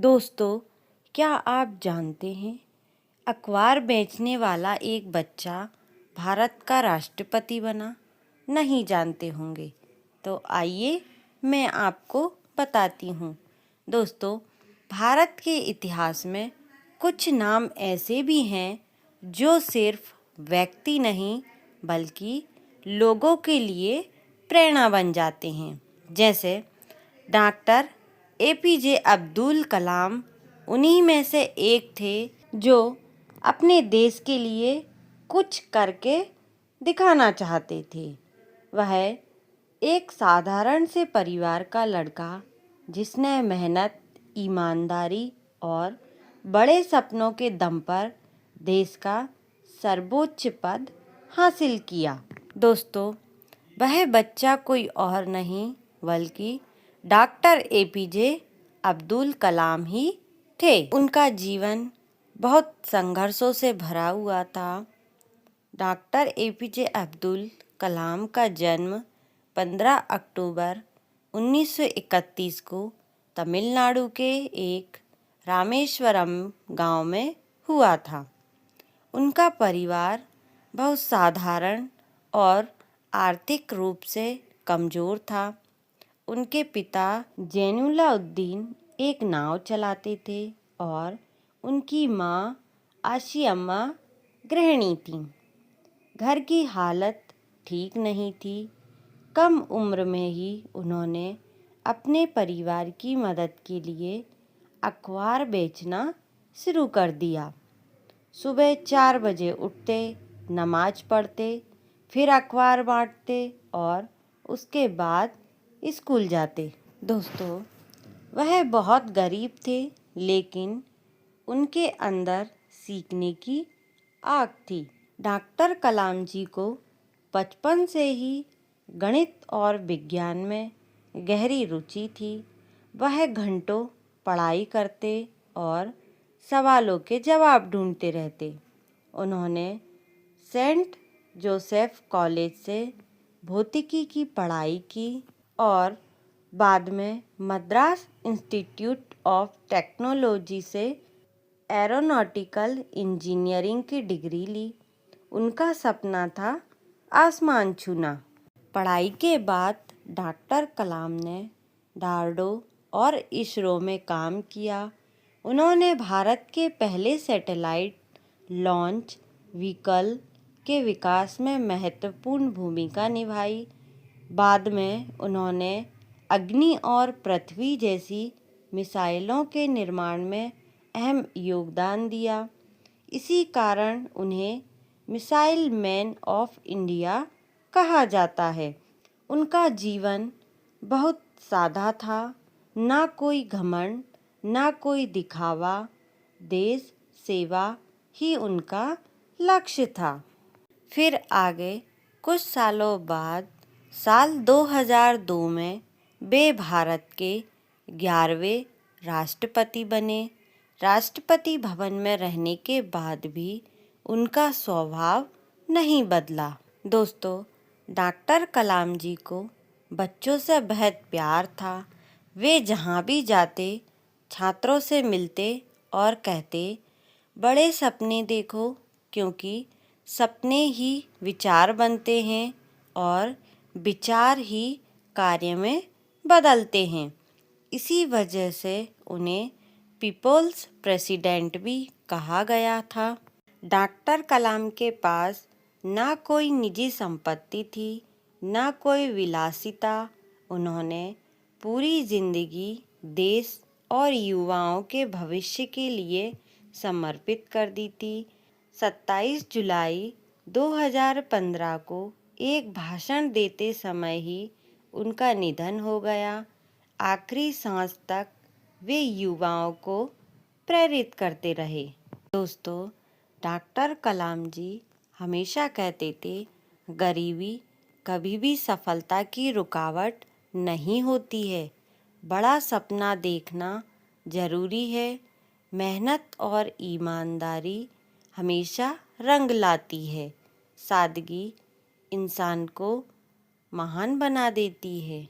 दोस्तों, क्या आप जानते हैं अखबार बेचने वाला एक बच्चा भारत का राष्ट्रपति बना? नहीं जानते होंगे, तो आइए मैं आपको बताती हूँ। दोस्तों, भारत के इतिहास में कुछ नाम ऐसे भी हैं जो सिर्फ व्यक्ति नहीं बल्कि लोगों के लिए प्रेरणा बन जाते हैं। जैसे डॉक्टर एपीजे अब्दुल कलाम उन्हीं में से एक थे जो अपने देश के लिए कुछ करके दिखाना चाहते थे। वह एक साधारण से परिवार का लड़का जिसने मेहनत, ईमानदारी और बड़े सपनों के दम पर देश का सर्वोच्च पद हासिल किया। दोस्तों, वह बच्चा कोई और नहीं बल्कि डॉक्टर एपीजे अब्दुल कलाम ही थे। उनका जीवन बहुत संघर्षों से भरा हुआ था। डॉक्टर एपीजे अब्दुल कलाम का जन्म 15 अक्टूबर 1931 को तमिलनाडु के एक रामेश्वरम गांव में हुआ था। उनका परिवार बहुत साधारण और आर्थिक रूप से कमज़ोर था। उनके पिता जैनुलाब्दीन एक नाव चलाते थे और उनकी माँ आशियम्मा गृहिणी थीं। घर की हालत ठीक नहीं थी। कम उम्र में ही उन्होंने अपने परिवार की मदद के लिए अखबार बेचना शुरू कर दिया। सुबह 4 बजे उठते, नमाज पढ़ते, फिर अखबार बांटते और उसके बाद स्कूल जाते। दोस्तों, वह बहुत गरीब थे, लेकिन उनके अंदर सीखने की आग थी। डॉक्टर कलाम जी को बचपन से ही गणित और विज्ञान में गहरी रुचि थी। वह घंटों पढ़ाई करते और सवालों के जवाब ढूंढते रहते। उन्होंने सेंट जोसेफ कॉलेज से भौतिकी की पढ़ाई की और बाद में मद्रास इंस्टीट्यूट ऑफ टेक्नोलॉजी से एरोनॉटिकल इंजीनियरिंग की डिग्री ली। उनका सपना था आसमान छूना। पढ़ाई के बाद डॉक्टर कलाम ने डारडो और इसरो में काम किया। उन्होंने भारत के पहले सैटेलाइट लॉन्च व्हीकल के विकास में महत्वपूर्ण भूमिका निभाई। बाद में उन्होंने अग्नि और पृथ्वी जैसी मिसाइलों के निर्माण में अहम योगदान दिया। इसी कारण उन्हें मिसाइल मैन ऑफ इंडिया कहा जाता है। उनका जीवन बहुत सादा था। ना कोई घमंड, ना कोई दिखावा। देश सेवा ही उनका लक्ष्य था। फिर आगे कुछ सालों बाद साल 2002 में वे भारत के 11वें राष्ट्रपति बने। राष्ट्रपति भवन में रहने के बाद भी उनका स्वभाव नहीं बदला। दोस्तों, डॉक्टर कलाम जी को बच्चों से बेहद प्यार था। वे जहाँ भी जाते छात्रों से मिलते और कहते, बड़े सपने देखो, क्योंकि सपने ही विचार बनते हैं और विचार ही कार्य में बदलते हैं। इसी वजह से उन्हें पीपल्स प्रेसिडेंट भी कहा गया था। डॉक्टर कलाम के पास ना कोई निजी संपत्ति थी, ना कोई विलासिता। उन्होंने पूरी जिंदगी देश और युवाओं के भविष्य के लिए समर्पित कर दी थी। 27 जुलाई 2015 को एक भाषण देते समय ही उनका निधन हो गया। आखिरी सांस तक वे युवाओं को प्रेरित करते रहे। दोस्तों, डॉक्टर कलाम जी हमेशा कहते थे, गरीबी कभी भी सफलता की रुकावट नहीं होती है। बड़ा सपना देखना जरूरी है। मेहनत और ईमानदारी हमेशा रंग लाती है। सादगी इंसान को महान बना देती है।